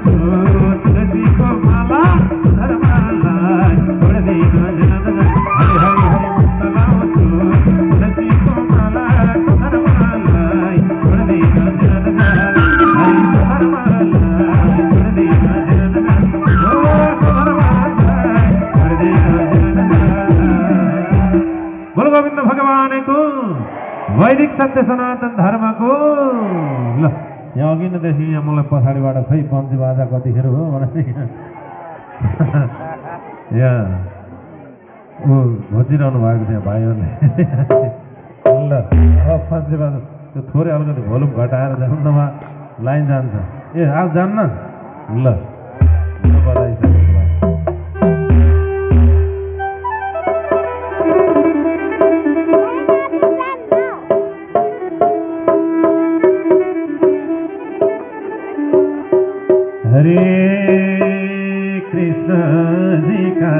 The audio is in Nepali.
आउँछु तुलसीको माला धर्मलाई छोड्दिन जान हरि हरि हरि मन्त्र लाउँछु तुलसीको माला धर्मलाई छोड्दिन जान हरि धर्मलाई छोड्दिन जान ओ धर्मलाई छोड्दिन जान बोल गोविन्द भगवानको वैदिक सत्य सनातन धर्मको ल यहाँ अघि नदेखि यहाँ मलाई पछाडिबाट खै पन्ची बाजा कतिखेर हो भनेर यहाँ ऊ घोचिरहनु भएको थियो भाइहरूले ल अब पन्ची बाजा त्यो थोरै अलिकति भोल्युम घटाएर जानु नभए लाइन जान्छ ए आज जान्न ल बजाइसक्यो हरे कृष्ण जी का